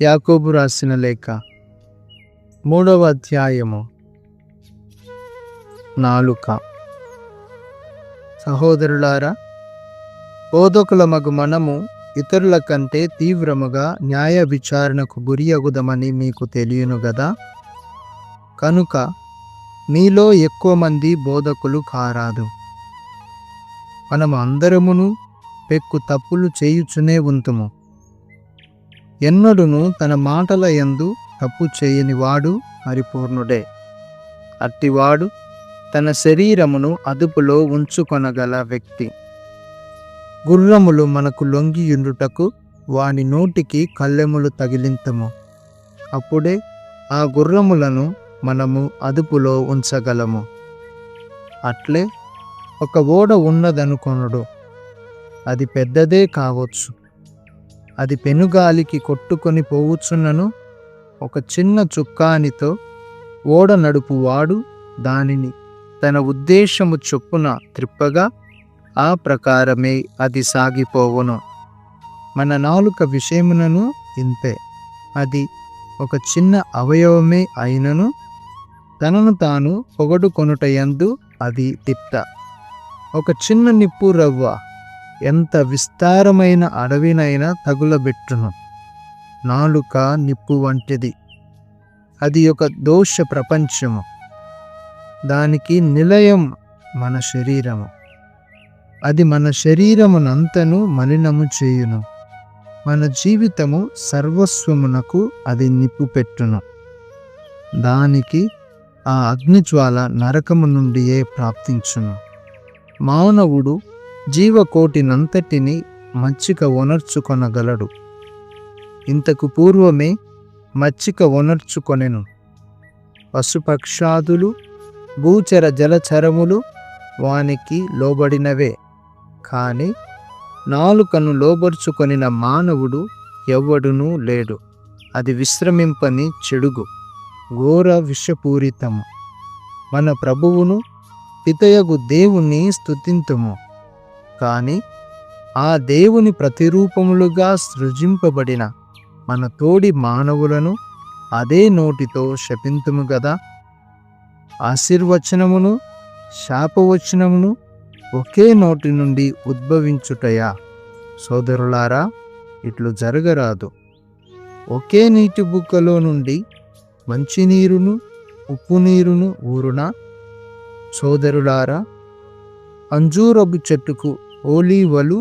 యాకోబు రాసిన లేఖ 3వ అధ్యాయము. నాలుక. సహోదరులారా, బోధకులమగు మనము ఇతరుల కంటే తీవ్రముగా న్యాయ విచారణకు గురియగుదమని మీకు తెలియను గదా. కనుక మీలో ఎక్కువ మంది బోధకులు కారాదు. మనము అందరమును పెక్కు తప్పులు చేయుచునే ఉంతుము. ఎన్నడును తన మాటల యందు తప్పు చేయని వాడు పరిపూర్ణుడే. అట్టివాడు తన శరీరమును అదుపులో ఉంచుకొనగల వ్యక్తి. గుర్రములు మనకు లొంగియుండుటకు వాని నోటికి కళ్ళెములు తగిలింతము. అప్పుడే ఆ గుర్రములను మనము అదుపులో ఉంచగలము. అట్లే ఒక ఓడ ఉన్నదనుకొనుడు. అది పెద్దదే కావచ్చు. అది పెనుగాలికి కొట్టుకొని పోవచ్చున్నను ఒక చిన్న చుక్కానితో ఓడ నడుపువాడు దానిని తన ఉద్దేశము చొప్పున త్రిప్పగా ఆ ప్రకారమే అది సాగిపోవును. మన నాలుక విషయమునను ఇంతే. అది ఒక చిన్న అవయవమే అయినను తనను తాను పొగడుకొనుటయందు అది తిట్ట. ఒక చిన్న నిప్పు రవ్వ ఎంత విస్తారమైన అడవినైనా తగులబెట్టును. నాలుక నిప్పు వంటిది. అది ఒక దోష ప్రపంచము. దానికి నిలయం మన శరీరము. అది మన శరీరమునంతను మలినము చేయును. మన జీవితము సర్వస్వమునకు అది నిప్పు పెట్టును. దానికి ఆ అగ్నిజ్వాల నరకము నుండియే ప్రాప్తించును. మానవుడు జీవకోటినంతటిని మచ్చిక ఒనర్చుకొనగలడు. ఇంతకు పూర్వమే మచ్చిక ఒనర్చుకొనెను. పశుపక్షాదులు భూచర జలచరములు వానికి లోబడినవే. కాని నాలుకను లోబర్చుకొనిన మానవుడు ఎవ్వడునూ లేడు. అది విశ్రమింపని చెడుగు, ఘోర విషపూరితము. మన ప్రభువును పితయగు దేవుణ్ణి స్తుతింతుము. కాని ఆ దేవుని ప్రతిరూపములుగా సృజింపబడిన మన తోడి మానవులను అదే నోటితో శపింతుము గదా. ఆశీర్వచనమును శాపవచనమును ఒకే నోటి నుండి ఉద్భవించుటయా? సోదరులారా, ఇట్లు జరగరాదు. ఒకే నీటి బుగ్గలో నుండి మంచినీరును ఉప్పు నీరును ఊరునా? సోదరులారా, అంజూరపు చెట్టుకు ఓలీవలు,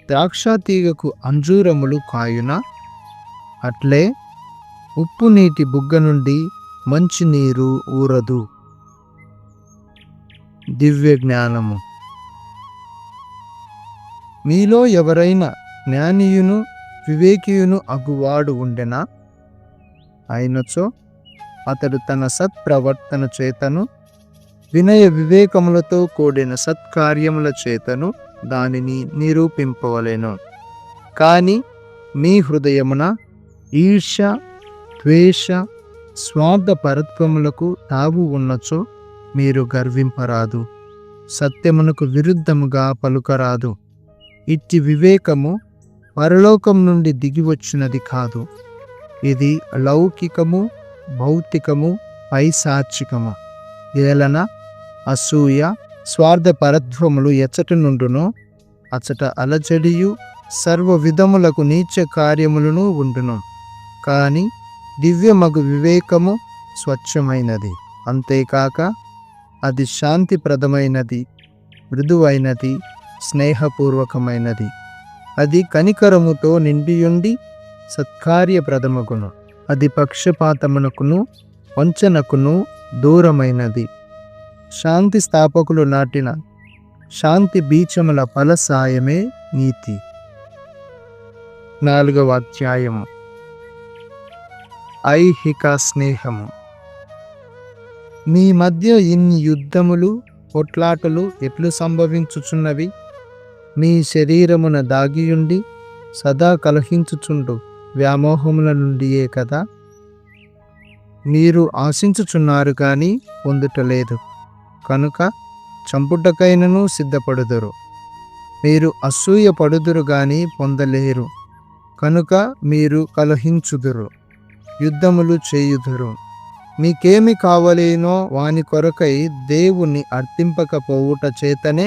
ద్రాక్ష తీగకు అంజూరములు కాయునా? అట్లే ఉప్పు నీటి బుగ్గ నుండి మంచినీరు ఊరదు. దివ్య జ్ఞానము. మీలో ఎవరైనా జ్ఞానియును వివేకియును అగువాడు ఉండెనా? అయినచో అతడు తన సత్ప్రవర్తన చేతను వినయ వివేకములతో కూడిన సత్కార్యముల చేతను దానిని నిరూపింపవలెను. కాని మీ హృదయమున ఈర్ష్య, ద్వేష, స్వార్థపరత్వములకు తావు ఉన్నచో మీరు గర్వింపరాదు. సత్యమునకు విరుద్ధముగా పలుకరాదు. ఇట్టి వివేకము పరలోకం నుండి దిగివచ్చినది కాదు. ఇది లౌకికము, భౌతికము, పైశాచికము. ఏలన అసూయ, స్వార్థపరత్వములు ఎచ్చట నుండునో అచ్చట అలజడియు సర్వ విధములకు నీచ కార్యములను ఉండును. కాని దివ్యమగు వివేకము స్వచ్ఛమైనది. అంతేకాక అది శాంతిప్రదమైనది, మృదువైనది, స్నేహపూర్వకమైనది. అది కనికరముతో నిండియుండి సత్కార్యప్రదమగును. అది పక్షపాతమునకును వంచనకును దూరమైనది. శాంతి స్థాపకులు నాటిన శాంతి బీజముల ఫలసాయమే నీతి. 4వ అధ్యాయము. ఐహిక స్నేహము. మీ మధ్య ఇన్ని యుద్ధములు, కొట్లాటలు ఎట్లు సంభవించుచున్నవి? మీ శరీరమున దాగియుండి సదా కలహించుచుండు వ్యామోహముల నుండియే కదా. మీరు ఆశించుచున్నారు కానీ పొందుటలేదు, కనుక చంపుటకైనను సిద్ధపడుదురు. మీరు అసూయ పడుదురు గాని పొందలేరు. కనుక మీరు కలహించుదురు, యుద్ధములు చేయుదురు. మీకేమి కావలేనో వాని కొరకై దేవుని అర్థింపకపోవుట చేతనే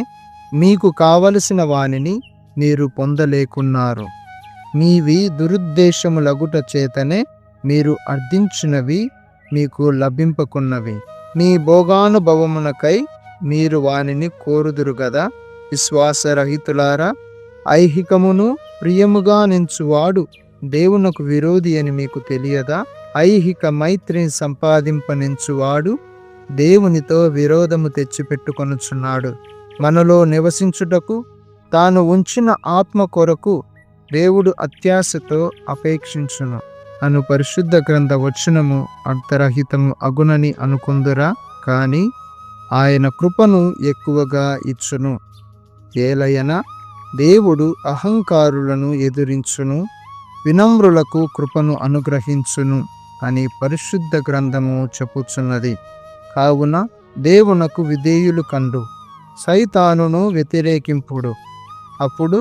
మీకు కావలసిన వానిని మీరు పొందలేకున్నారు. మీవి దురుద్దేశములగుట చేతనే మీరు అర్థించినవి మీకు లభింపకున్నవి. మీ భోగానుభవమునకై మీరు వానిని కోరుదురు గదా. విశ్వాసరహితులారా, ఐహికమును ప్రియముగా నెంచువాడు దేవునకు విరోధి అని మీకు తెలియదా? ఐహిక మైత్రిని సంపాదింపనెంచువాడు దేవునితో విరోధము తెచ్చిపెట్టుకొనుచున్నాడు. మనలో నివసించుటకు తాను ఉంచిన ఆత్మ కొరకు దేవుడు అత్యాశతో అపేక్షించును అను పరిశుద్ధ గ్రంథ వచనము అర్థరహితము అగునని అనుకుందురా? కాని ఆయన కృపను ఎక్కువగా ఇచ్చును. ఏలయన దేవుడు అహంకారులను ఎదిరించును, వినమ్రులకు కృపను అనుగ్రహించును అని పరిశుద్ధ గ్రంథము చెప్పుచున్నది. కావున దేవునకు విధేయులు కండు, సైతానును వ్యతిరేకింపుడు. అప్పుడు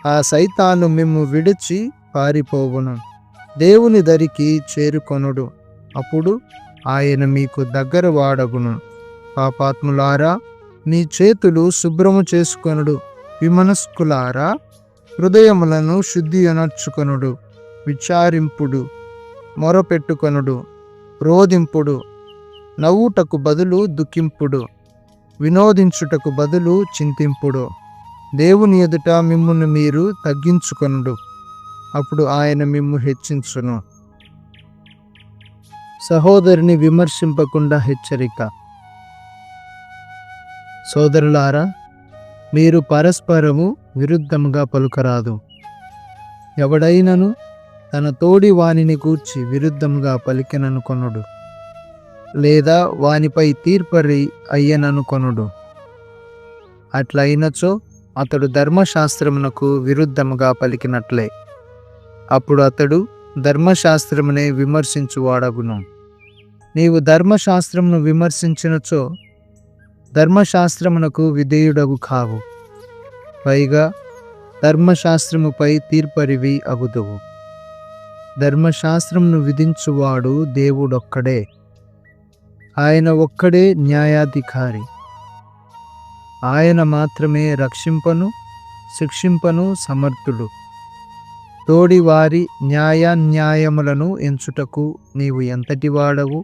ఆ సైతాను మిమ్ము విడిచి పారిపోవును. దేవుని దరికి చేరుకొనుడు, అప్పుడు ఆయన మీకు దగ్గర వాడగును. పాపాత్ములారా, మీ చేతులు శుభ్రము చేసుకొనుడు. విమనస్కులారా, హృదయములను శుద్ధి అనర్చుకొనుడు. విచారింపుడు, మొరపెట్టుకొనుడు, రోదింపుడు. నవ్వుటకు బదులు దుఃఖింపుడు, వినోదించుటకు బదులు చింతింపుడు. దేవుని ఎదుట మిమ్మును మీరు తగ్గించుకొనుడు, అప్పుడు ఆయన మిమ్ము హెచ్చించును. సహోదరిని విమర్శింపకుండా హెచ్చరిక. సోదరులారా, మీరు పరస్పరము విరుద్ధముగా పలుకరాదు. ఎవడైనను తన తోడి వానిని గూర్చి విరుద్ధముగా పలికెననుకొనుడు, లేదా వానిపై తీర్పరి అయ్యననుకొనుడు. అట్లయినచో అతడు ధర్మశాస్త్రమునకు విరుద్ధముగా పలికినట్లే. అప్పుడు అతడు ధర్మశాస్త్రమునే విమర్శించువాడగును. నీవు ధర్మశాస్త్రమును విమర్శించినచో ధర్మశాస్త్రమునకు విధేయుడగు కావు, పైగా ధర్మశాస్త్రముపై తీర్పరివి అగుదువు. ధర్మశాస్త్రమును విధించువాడు దేవుడొక్కడే. ఆయన ఒక్కడే న్యాయాధికారి. ఆయన మాత్రమే రక్షింపను శిక్షింపను సమర్థుడు. తోడి వారి న్యాయాన్యాయములను ఎంచుటకు నీవు ఎంతటి వాడవు?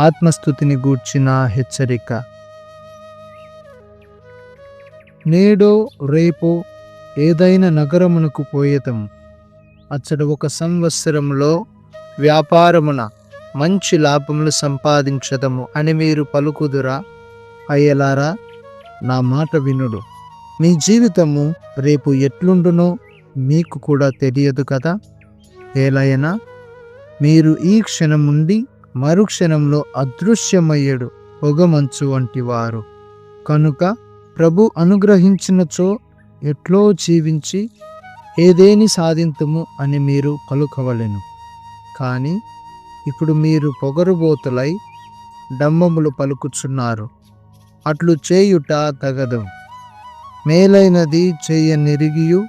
ఆత్మస్థుతిని గూర్చిన హెచ్చరిక. నేడో రేపో ఏదైనా నగరమునకు పోయేదము, అచ్చట 1 సంవత్సరంలో వ్యాపారమున మంచి లాభములు సంపాదించదము అని మీరు పలుకుదురా? అయ్యలారా, నా మాట వినుడు. మీ జీవితము రేపు ఎట్లుండునో మీకు కూడా తెలియదు కదా. ఏలైనా మీరు ఈ క్షణం నుండి మరుక్షణంలో అదృశ్యమయ్యేడు పొగమంచు వంటి వారు. కనుక ప్రభు అనుగ్రహించినచో ఎట్లో జీవించి ఏదేని సాధింతుము అని మీరు పలుకవలెను. కానీ ఇప్పుడు మీరు పొగరుబోతులై డంబములు పలుకుచున్నారు. అట్లు చేయుట తగదు. మేలైనది చెయ్యనిరిగియు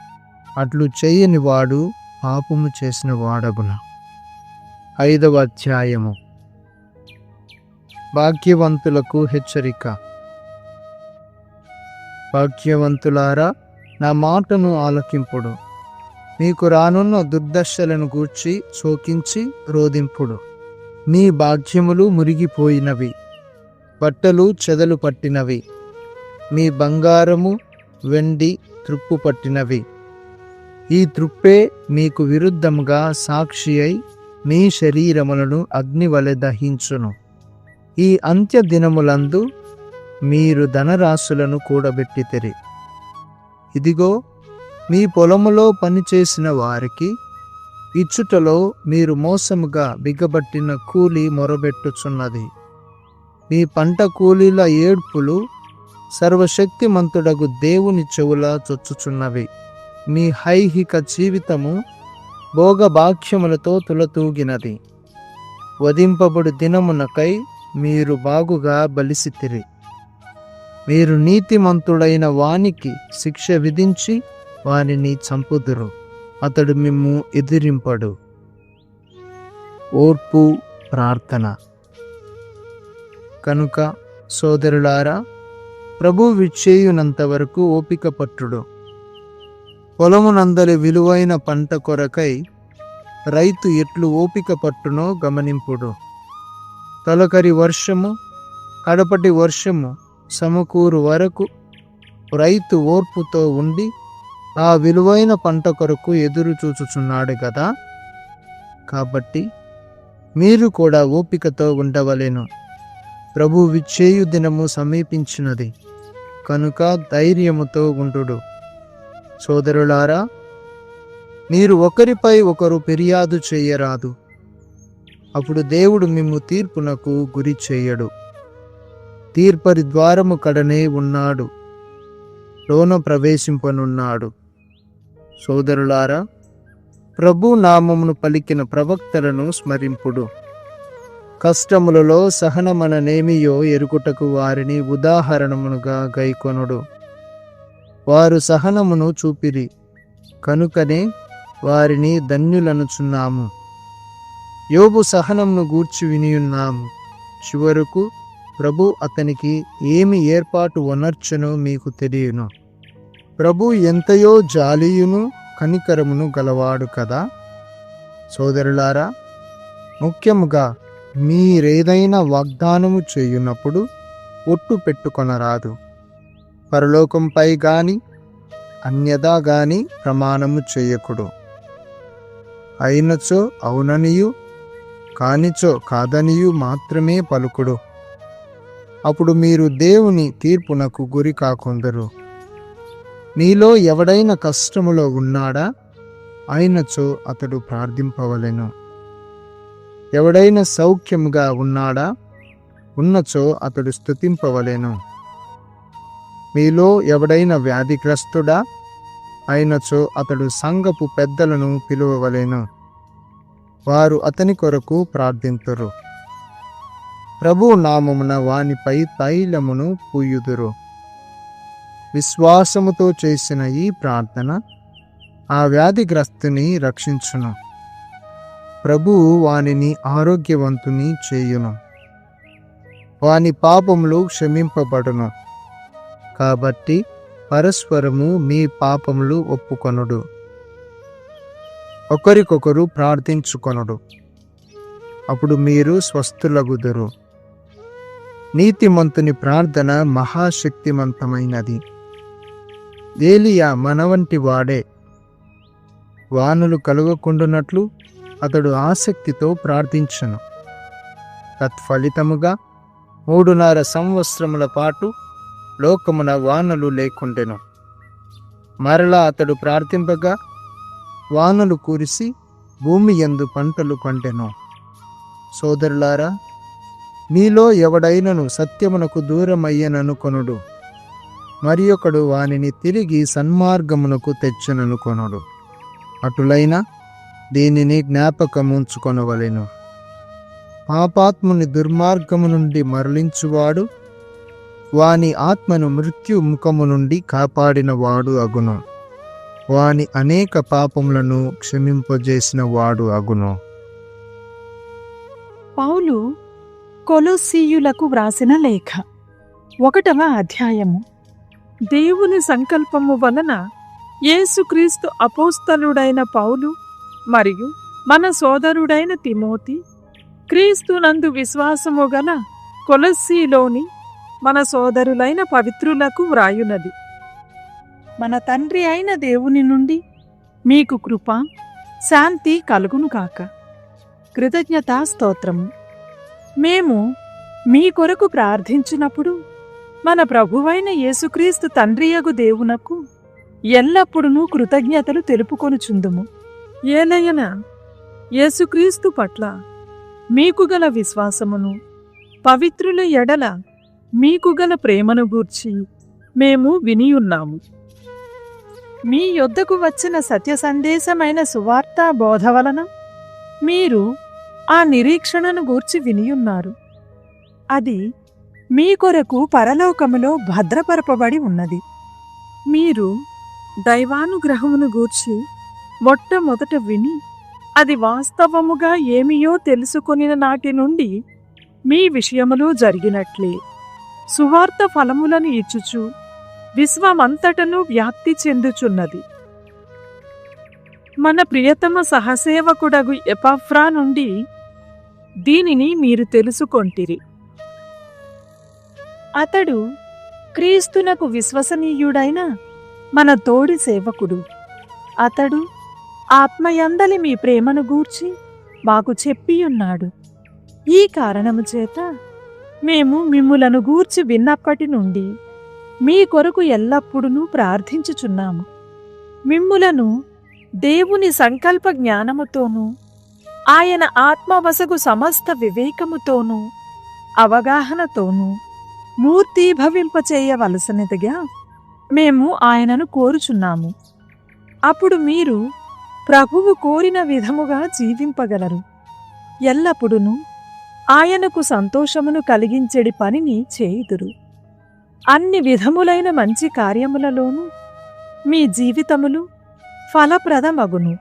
అట్లు చెయ్యని వాడు పాపము చేసిన వాడగున. 5వ అధ్యాయము. భాగ్యవంతులకు హెచ్చరిక. భాగ్యవంతులారా, నా మాటను ఆలకింపుడు. మీకు రానున్న దుర్దశలను గూర్చి శోకించి రోదింపుడు. మీ భాగ్యములు మురిగిపోయినవి, బట్టలు చెదలు పట్టినవి. మీ బంగారము వెండి త్రుప్పు పట్టినవి. ఈ త్రుప్పే మీకు విరుద్ధముగా సాక్షి అయి మీ శరీరములను అగ్నివలె దహించును. ఈ అంత్య దినములందు మీరు ధనరాశులను కూడబెట్టితిరి. ఇదిగో, మీ పొలములో పనిచేసిన వారికి ఇచ్చుటలో మీరు మోసముగా బిగబట్టిన కూలి మొరబెట్టుచున్నది. మీ పంట కూలీల ఏడ్పులు సర్వశక్తిమంతుడగు దేవుని చెవుల చొచ్చుచున్నవి. మీ ఐహిక జీవితము భోగభాగ్యములతో తులతూగినది. వధింపబడు దినమునకై మీరు బాగుగా బలిసితిరి. మీరు నీతిమంతుడైన వానికి శిక్ష విధించి వానిని చంపుదురు, అతడు మిమ్ము ఎదిరింపడు. ఓర్పు ప్రార్థన. కనుక సోదరులారా, ప్రభు విచ్చేయునంత వరకు ఓపిక పట్టుడు. పొలమునందలి విలువైన పంట కొరకై రైతు ఎట్లు ఓపిక పట్టునో గమనింపుడు. తొలకరి వర్షము, కడపటి వర్షము సమకూరు వరకు రైతు ఓర్పుతో ఉండి ఆ విలువైన పంట కొరకు ఎదురు చూచుచున్నాడు కదా. కాబట్టి మీరు కూడా ఓపికతో ఉండవలెను. ప్రభు విచ్చేయు దినము సమీపించినది కనుక ధైర్యముతో ఉండుడు. సోదరులారా, మీరు ఒకరిపై ఒకరు ఫిర్యాదు చేయరాదు, అప్పుడు దేవుడు మిమ్ము తీర్పునకు గురి చేయడు. తీర్పరి ద్వారము కడనే ఉన్నాడు, లోన ప్రవేశింపనున్నాడు. సోదరులారా, ప్రభు నామమును పలికిన ప్రవక్తలను స్మరింపుడు. కష్టములలో సహనమననేమియో ఎరుగుటకు వారిని ఉదాహరణముగా గైకొనుడు. వారు సహనమును చూపిరి కనుకనే వారిని ధన్యులనుచున్నాము. యోబు సహనమును గూర్చి వినియున్నాము. చివరకు ప్రభు అతనికి ఏమి ఏర్పాటు వనర్చనో మీకు తెలియను. ప్రభు ఎంతయో జాలియును కనికరమును గలవాడు కదా. సోదరులారా, ముఖ్యముగా మీరేదైనా వాగ్దానము చేయునప్పుడు ఒట్టు పెట్టుకొనరాదు. పరలోకంపై గాని అన్యదా గాని ప్రమాణము చేయకుడు. అయినచో అవుననియు, కానిచో కాదనియు మాత్రమే పలుకుడు. అప్పుడు మీరు దేవుని తీర్పునకు గురి కాకుందరు. మీలో ఎవడైనా కష్టములో ఉన్నాడా? అయినచో అతడు ప్రార్థింపవలెను. ఎవడైనా సౌఖ్యముగా ఉన్నాడా? ఉన్నచో అతడు స్తుతింపవలెను. మీలో ఎవడైనా వ్యాధిగ్రస్తుడా? అయినచో అతడు సంఘపు పెద్దలను పిలువవలెను, వారు అతని కొరకు ప్రార్థింతురు. ప్రభు నామమున వానిపై తైలమును పూయుదురు. విశ్వాసముతో చేసిన ఈ ప్రార్థన ఆ వ్యాధిగ్రస్తుని రక్షించును. ప్రభువు వానిని ఆరోగ్యవంతుని చేయును. వాని పాపములు క్షమింపబడును. కాబట్టి పరస్పరము మీ పాపములు ఒప్పుకొనుడు, ఒకరికొకరు ప్రార్థించుకొనుడు. అప్పుడు మీరు స్వస్థులగుదురు. నీతిమంతుని ప్రార్థన మహాశక్తిమంతమైనది. ఏలియా మనవంటి వాడే. వానలు కలుగకుండునట్లు అతడు ఆసక్తితో ప్రార్థించెను. తత్ఫలితముగా 3.5 సంవత్సరముల పాటు లోకమున వానలు లేకుండెను. మరలా అతడు ప్రార్థింపగా వానలు కురిసి భూమి యందు పంటలు పండెను. సోదరులారా, మీలో ఎవడైనను సత్యమునకు దూరమయ్యననుకొనుడు, మరి ఒకడు వానిని తిరిగి సన్మార్గమునకు తెచ్చననుకొనుడు. అటులైన దీనిని జ్ఞాపకముంచుకొనవలెను. పాపాత్ముని దుర్మార్గము నుండి మరలించువాడు వాని ఆత్మను మృత్యు ముఖము నుండి కాపాడిన వాడు అగును. వాని అనేక పాపములను క్షమింపజేసిన వాడు అగును. పౌలు కొలొస్సీయులకు వ్రాసిన లేఖ 1వ అధ్యాయము. దేవుని సంకల్పము వలన యేసుక్రీస్తు అపోస్తలుడైన పౌలు మరియు మన సోదరుడైన తిమోతి, క్రీస్తునందు విశ్వాసము గల కొలొస్సీలోని మన సోదరులైన పవిత్రులకు వ్రాయునది. మన తండ్రి అయిన దేవుని నుండి మీకు కృప, శాంతి కలుగును కాక. కృతజ్ఞతా స్తోత్రము. మేము మీ కొరకు ప్రార్థించినప్పుడు మన ప్రభువైన యేసుక్రీస్తు తండ్రియగు దేవునకు ఎల్లప్పుడూ కృతజ్ఞతలు తెలుపుకొనుచుందుము. ఏలయన యేసుక్రీస్తు పట్ల మీకు గల విశ్వాసమును, పవిత్రుల ఎడల మీకు గల ప్రేమను గూర్చి మేము వినియున్నాము. మీ యొద్దకు వచ్చిన సత్య సందేశమైన సువార్తా బోధ వలన మీరు ఆ నిరీక్షణను గూర్చి వినియున్నారు. అది మీ కొరకు పరలోకములో భద్రపరపబడి ఉన్నది. మీరు దైవానుగ్రహమును గూర్చి మొట్టమొదట విని అది వాస్తవముగా ఏమియో తెలుసుకొనిన నాటి నుండి మీ విషయములో జరిగినట్లే సువార్త ఫలములను ఇచ్చుచు విశ్వమంతటను వ్యాప్తి చెందుచున్నది. మన ప్రియతమ సహసేవకుడగు ఎపఫ్రా నుండి దీనిని మీరు తెలుసుకొంటిరి. అతడు క్రీస్తునకు విశ్వసనీయుడైన మన తోడి సేవకుడు. అతడు ఆత్మయందలి మీ ప్రేమను గూర్చి మాకు చెప్పియున్నాడు. ఈ కారణము చేత మేము మిమ్ములను గూర్చి విన్నప్పటి నుండి మీ కొరకు ఎల్లప్పుడూ ప్రార్థించుచున్నాము. మిమ్ములను దేవుని సంకల్ప జ్ఞానముతోనూ ఆయన ఆత్మవశగు సమస్త వివేకముతోనూ అవగాహనతోనూ మూర్తీభవింపచేయవలసినదిగా మేము ఆయనను కోరుచున్నాము. అప్పుడు మీరు ప్రభువు కోరిన విధముగా జీవింపగలరు. ఎల్లప్పుడూ ఆయనకు సంతోషమును కలిగించెడి పనిని చేయుదురు. అన్ని విధములైన మంచి కార్యములలోనూ మీ జీవితములు ఫలప్రదమగును.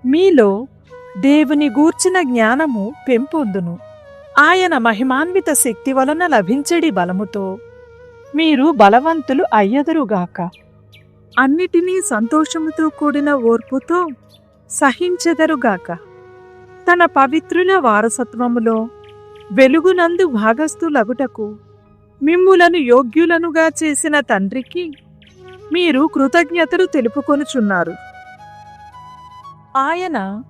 మీలో దేవుని గూర్చిన జ్ఞానము పెంపొందును. ఆయన మహిమాన్విత శక్తి వలన లభించెడి బలముతో మీరు బలవంతులు అయ్యదురుగాక. అన్నిటినీ సంతోషముతో కూడిన ఓర్పుతో సహించెదరుగాక. తన పవిత్రుల వారసత్వములో వెలుగునందు భాగస్థులగుటకు మిమ్ములను యోగ్యులనుగా చేసిన తండ్రికి మీరు కృతజ్ఞతలు తెలుపుకొనుచున్నారు. ఆయన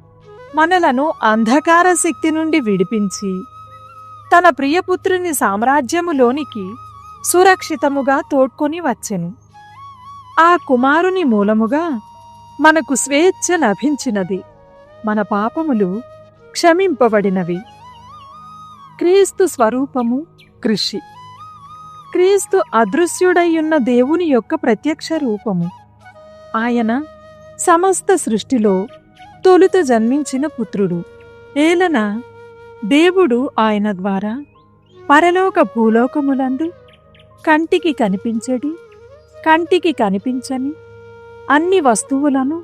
మనలను అంధకార శక్తి నుండి విడిపించి తన ప్రియపుత్రుని సామ్రాజ్యములోనికి సురక్షితముగా తోడ్కొని వచ్చెను. ఆ కుమారుని మూలముగా మనకు స్వేచ్ఛ లభించినది. మన పాపములు క్షమింపబడినవి. క్రీస్తు స్వరూపము కృషి. క్రీస్తు అదృశ్యుడయ్యున్న దేవుని యొక్క ప్రత్యక్ష రూపము. ఆయన సమస్త సృష్టిలో తొలుత జన్మించిన పుత్రుడు. ఏలన దేవుడు ఆయన ద్వారా పరలోక భూలోకములందు కంటికి కనిపించెడి, కంటికి కనిపించని అన్ని వస్తువులను,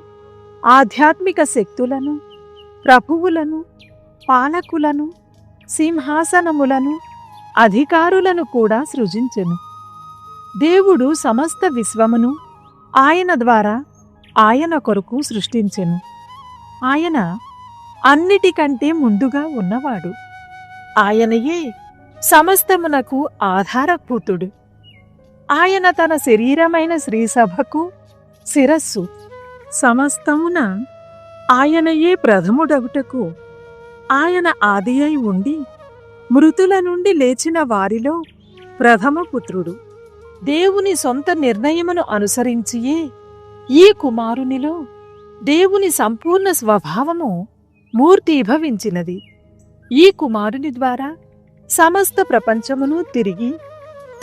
ఆధ్యాత్మిక శక్తులను, ప్రభువులను, పాలకులను, సింహాసనములను, అధికారులను కూడా సృజించెను. దేవుడు సమస్త విశ్వమును ఆయన ద్వారా ఆయన కొరకు సృష్టించెను. ఆయన అన్నిటికంటే ముందుగా ఉన్నవాడు. ఆయనయే సమస్తమునకు ఆధారభూతుడు. ఆయన తన శరీరమైన శ్రీసభకు శిరస్సు. సమస్తమున ఆయనయే ప్రథముడగుటకు ఆయన ఆది అయి ఉండి మృతుల నుండి లేచిన వారిలో ప్రథమ పుత్రుడు. దేవుని సొంత నిర్ణయమును అనుసరించియే ఈ కుమారునిలో దేవుని సంపూర్ణ స్వభావము మూర్తీభవించినది. ఈ కుమారుని ద్వారా సమస్త ప్రపంచమును తిరిగి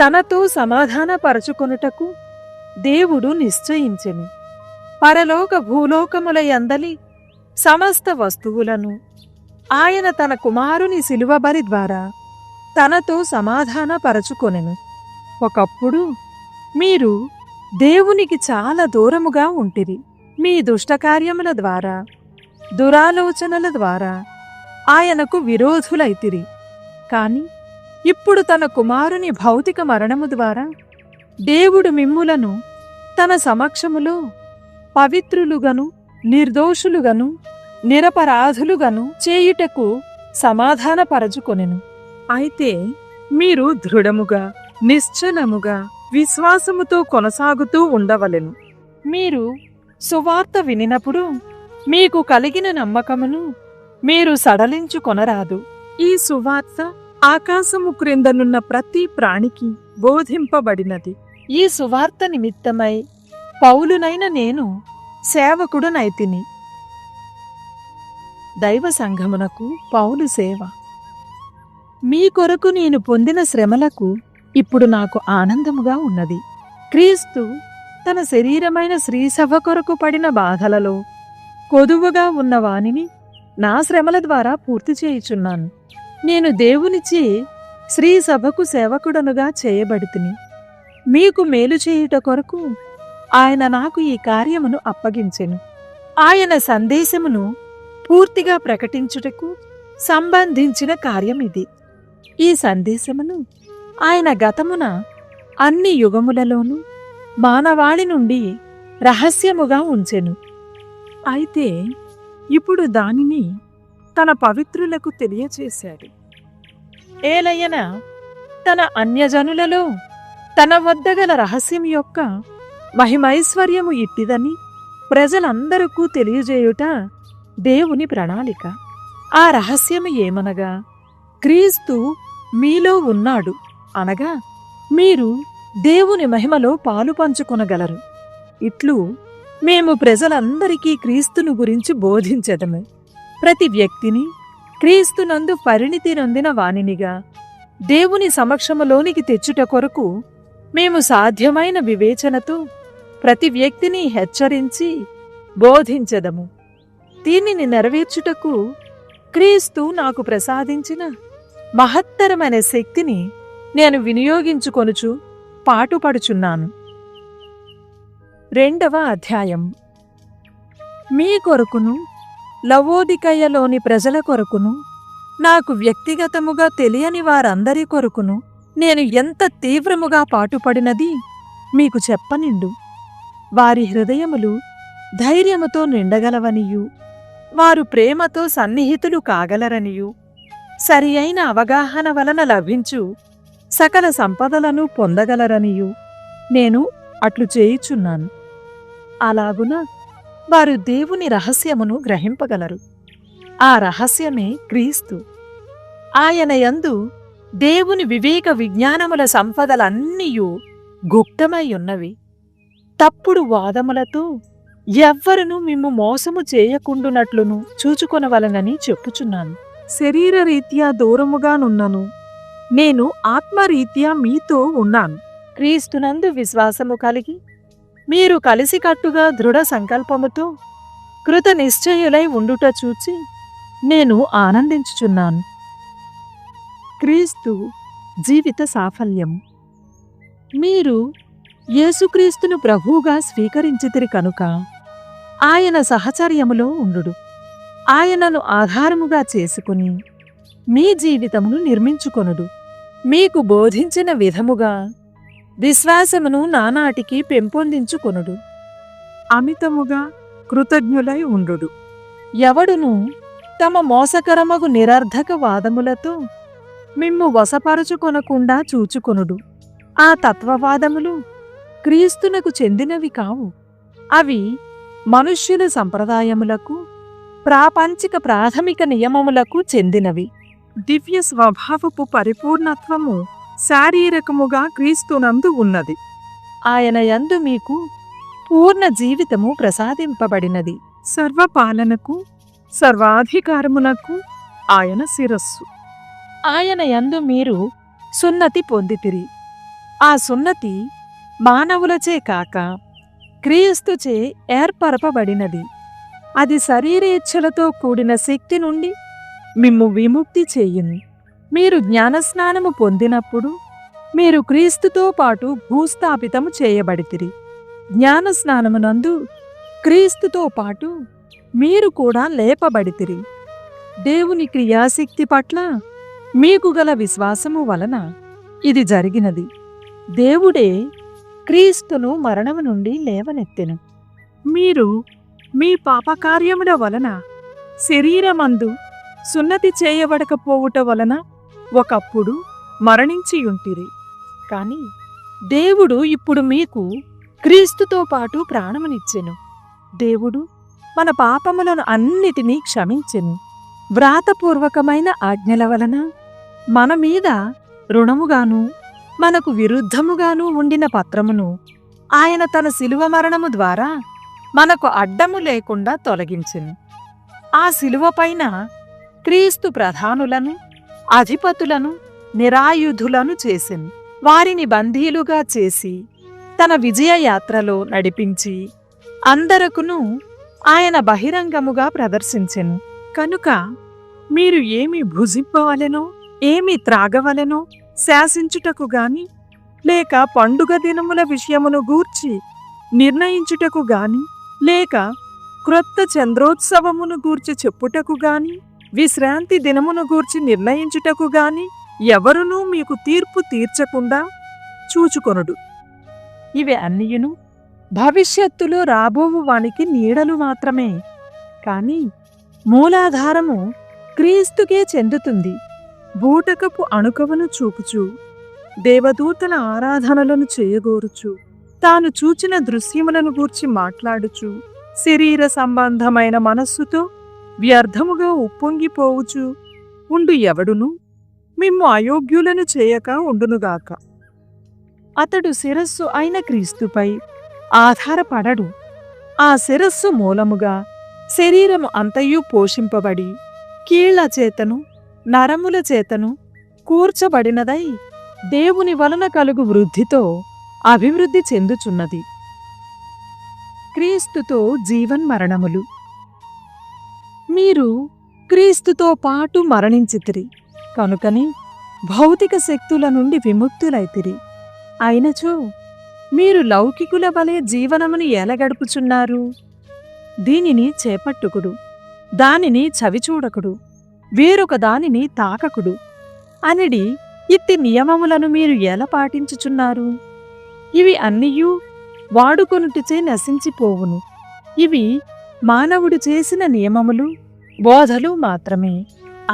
తనతో సమాధానపరచుకొనుటకు దేవుడు నిశ్చయించెను. పరలోక భూలోకముల యందలి సమస్త వస్తువులను ఆయన తన కుమారుని శిలువ బలి ద్వారా తనతో సమాధానపరచుకొనెను. ఒకప్పుడు మీరు దేవునికి చాలా దూరముగా ఉంటిరి. మీ దుష్టకార్యముల ద్వారా, దురాలోచనల ద్వారా ఆయనకు విరోధులైతిరి. కాని ఇప్పుడు తన కుమారుని భౌతిక మరణము ద్వారా దేవుడు మిమ్ములను తన సమక్షములో పవిత్రులుగను, నిర్దోషులుగను, నిరపరాధులుగను చేయుటకు సమాధానపరచుకొనెను. అయితే మీరు దృఢముగా, నిశ్చలముగా, విశ్వాసముతో కొనసాగుతూ ఉండవలెను. మీరు సువార్త వినినప్పుడు మీకు కలిగిన నమ్మకమును మీరు సడలించుకొనరాదు. ఈ సువార్త ఆకాశము క్రిందనున్న ప్రతి ప్రాణికి బోధింపబడినది. ఈ సువార్త నిమిత్తమై పౌలునైన నేను సేవకుడునైతిని. దైవ సంఘమునకు పౌలు సేవ. మీ కొరకు నేను పొందిన శ్రమలకు ఇప్పుడు నాకు ఆనందముగా ఉన్నది. క్రీస్తు తన శరీరమైన శ్రీసభ కొరకు పడిన బాధలలో కొదువుగా ఉన్న వానిని నా శ్రమల ద్వారా పూర్తి చేయుచున్నాను. నేను దేవునిచే శ్రీసభకు సేవకుడనుగా చేయబడితిని. మీకు మేలు చేయుట కొరకు ఆయన నాకు ఈ కార్యమును అప్పగించెను. ఆయన సందేశమును పూర్తిగా ప్రకటించుటకు సంబంధించిన కార్యమిది. ఈ సందేశమును ఆయన గతమున అన్ని యుగములలోనూ మానవాళి నుండి రహస్యముగా ఉంచెను. అయితే ఇప్పుడు దానిని తన పవిత్రులకు తెలియచేశాడు. ఏలయన తన అన్యజనులలో తన వద్ద గల రహస్యం యొక్క మహిమైశ్వర్యము ఇట్టిదని ప్రజలందరికీ తెలియజేయుట దేవుని ప్రణాళిక. ఆ రహస్యము ఏమనగా, క్రీస్తు మీలో ఉన్నాడు అనగా మీరు దేవుని మహిమలో పాలు పంచుకొనగలరు. ఇట్లు మేము ప్రజలందరికీ క్రీస్తును గురించి బోధించెదము. ప్రతి వ్యక్తిని క్రీస్తునందు పరిణితి నొందిన వానినిగా దేవుని సమక్షములోనికి తెచ్చుట కొరకు మేము సాధ్యమైన వివేచనతో ప్రతి వ్యక్తిని హెచ్చరించి బోధించెదము. దీనిని నెరవేర్చుటకు క్రీస్తు నాకు ప్రసాదించిన మహత్తరమైన శక్తిని నేను వినియోగించుకొనుచు పాటుపడుచున్నాను. 2వ అధ్యాయం. మీ కొరకును లవోదికయలోని ప్రజల కొరకును నాకు వ్యక్తిగతముగా తెలియని వారందరి కొరకును నేను ఎంత తీవ్రముగా పాటుపడినది మీకు చెప్పనిండు. వారి హృదయములు ధైర్యముతో నిండగలవనియు, వారు ప్రేమతో సన్నిహితులు కాగలరనియు, సరి అయిన అవగాహన వలన లభించు సకల సంపదలను పొందగలరనియు నేను అట్లు చేయుచున్నాను. అలాగున వారు దేవుని రహస్యమును గ్రహింపగలరు. ఆ రహస్యమే క్రీస్తు. ఆయన యందు దేవుని వివేక విజ్ఞానముల సంపదలన్నీయు గుప్తమై ఉన్నవి. తప్పుడు వాదములతో ఎవ్వరును మిమ్ము మోసము చేయకుండునట్లును చూచుకొనవలనని చెప్పుచున్నాను. శరీరరీత్యా దూరముగానున్నను, నేను ఆత్మరీత్యా మీతో ఉన్నాను. క్రీస్తునందు విశ్వాసము కలిగి మీరు కలిసికట్టుగా దృఢ సంకల్పముతో కృత నిశ్చయులై ఉండుట చూచి నేను ఆనందించుచున్నాను. క్రీస్తు జీవిత సాఫల్యం. మీరు యేసుక్రీస్తును ప్రభువుగా స్వీకరించితిరి కనుక ఆయన సహచర్యములో ఉండుడు. ఆయనను ఆధారముగా చేసుకుని మీ జీవితమును నిర్మించుకొనుడు. మీకు బోధించిన విధముగా విశ్వాసమును నానాటికి పెంపొందించుకొనుడు. అమితముగా కృతజ్ఞులై ఉండుడు. ఎవడును తమ మోసకరమగు నిరర్ధక వాదములతో మిమ్ము వశపరచుకొనకుండా చూచుకొనుడు. ఆ తత్వవాదములు క్రీస్తునకు చెందినవి కావు. అవి మనుష్యుల సంప్రదాయములకు, ప్రాపంచిక ప్రాథమిక నియమములకు చెందినవి. దివ్య స్వభావపు పరిపూర్ణత్వము శారీరకముగా క్రీస్తునందు ఉన్నది. ఆయన యందు మీకు పూర్ణ జీవితము ప్రసాదింపబడినది. సర్వపాలనకు, సర్వాధికారమునకు ఆయన శిరస్సు. ఆయన యందు మీరు సున్నతి పొందితిరి. ఆ సున్నతి మానవులచే కాక క్రీస్తుచే ఏర్పరపబడినది. అది శరీరేచ్ఛలతో కూడిన శక్తి నుండి మిమ్ము విముక్తి చేయును. మీరు జ్ఞానస్నానము పొందినప్పుడు మీరు క్రీస్తుతో పాటు భూస్థాపితము చేయబడితిరి. జ్ఞానస్నానమునందు క్రీస్తుతో పాటు మీరు కూడా లేపబడితిరి. దేవుని క్రియాశక్తి పట్ల మీకు గల విశ్వాసము వలన ఇది జరిగినది. దేవుడే క్రీస్తును మరణము నుండి లేవనెత్తెను. మీరు మీ పాపకార్యముల వలన శరీరమందు సున్నతి చేయబడకపోవుట వలన ఒకప్పుడు మరణించియుంటిరి. కాని దేవుడు ఇప్పుడు మీకు క్రీస్తుతో పాటు ప్రాణమునిచ్చెను. దేవుడు మన పాపములను అన్నిటినీ క్షమించెను. వ్రాతపూర్వకమైన ఆజ్ఞల వలన మన మీద రుణముగాను మనకు విరుద్ధముగాను ఉండిన పత్రమును ఆయన తన శిలువ మరణము ద్వారా మనకు అడ్డము లేకుండా తొలగించెను. ఆ శిలువపైన క్రీస్తు ప్రధానులను, అధిపతులను, నిరాయుధులను చేసెను. వారిని బందీలుగా చేసి తన విజయయాత్రలో నడిపించి అందరకును ఆయన బహిరంగముగా ప్రదర్శించెను. కనుక మీరు ఏమి భుజింపవలెనో, ఏమి త్రాగవలెనో శాసించుటకు గాని, లేక పండుగ దినముల విషయమును గూర్చి నిర్ణయించుటకు గాని, లేక క్రొత్త చంద్రోత్సవమును గూర్చి చెప్పుటకు గాని, విశ్రాంతి దినమును గూర్చి నిర్ణయించుటకు గాని ఎవరునూ మీకు తీర్పు తీర్చకుండా చూచుకొనుడు. ఇవి అన్నియును భవిష్యత్తులో రాబోవు వానికి నీడలు మాత్రమే, కాని మూలాధారము క్రీస్తుకే చెందుతుంది. బూటకపు అణుకవను చూపుచు, దేవదూతల ఆరాధనలను చేయగోరుచు, తాను చూచిన దృశ్యములను గూర్చి మాట్లాడుచు, శరీర సంబంధమైన మనస్సుతో వ్యర్థముగా ఉప్పొంగిపోవుచు ఉండు ఎవడును మిమ్ము అయోగ్యులను చేయక ఉండునుగాక. అతడు శిరస్సు అయిన క్రీస్తుపై ఆధారపడడు. ఆ శిరస్సు మూలముగా శరీరము అంతయు పోషింపబడి కీళ్ల చేతను నరముల చేతను కూర్చబడినదై దేవుని వలన కలుగు వృద్ధితో అభివృద్ధి చెందుచున్నది. క్రీస్తుతో జీవన్మరణములు. మీరు క్రీస్తుతో పాటు మరణించితిరి కనుకని భౌతిక శక్తుల నుండి విముక్తులైతిరి. అయినచో మీరు లౌకికుల వలె జీవనముని ఎలా గడుపుచున్నారు? దీనిని చేపట్టుకుడు, దానిని చవిచూడకుడు, వేరొక దానిని తాకకుడు అనిడి ఇట్టి నియమములను మీరు ఎలా పాటించుచున్నారు? ఇవి అన్నియూ వాడుకొనుటిచే నశించిపోవును. ఇవి మానవుడు చేసిన నియమములు, బోధలు మాత్రమే.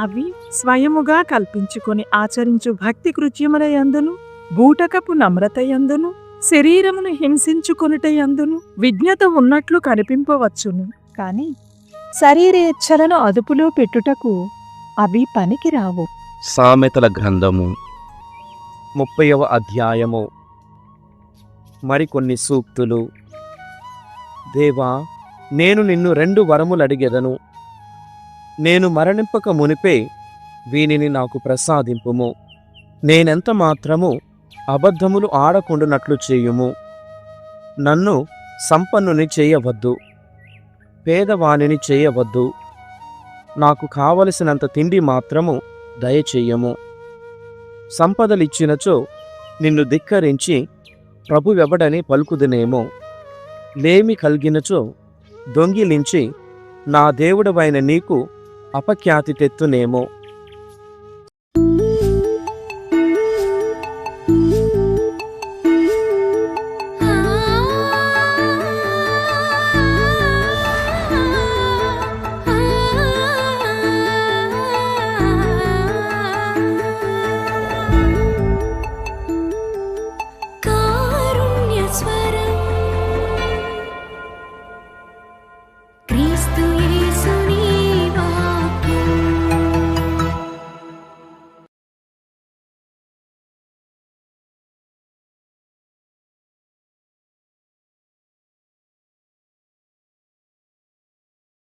అవి స్వయముగా కల్పించుకొని ఆచరించు భక్తి కృత్యములయందును, బూటకపు నమ్రతయందును, శరీరమును హింసించుకొనుటయందును విజ్ఞత ఉన్నట్లు కనిపింపవచ్చును. కాని శరీరేచ్ఛలను అదుపులో పెట్టుటకు అవి పనికిరావు. సామెతల గ్రంథము 30వ అధ్యాయము. మరికొన్ని సూక్తులు. దేవా, నేను నిన్ను 2 వరములడిగెదను. నేను మరణింపక మునిపే వీనిని నాకు ప్రసాదింపుము. నేనెంత మాత్రము అబద్ధములు ఆడకుండునట్లు చేయుము. నన్ను సంపన్నుని చేయవద్దు, పేదవానిని చేయవద్దు. నాకు కావలసినంత తిండి మాత్రము దయచేయము. సంపదలిచ్చినచో నిన్ను ధిక్కరించి ప్రభువెవడని పలుకుదునేమో. లేమి కలిగినచో దొంగిలించి నా దేవుడవైన నీకు అపఖ్యాతి తెత్తునేమో.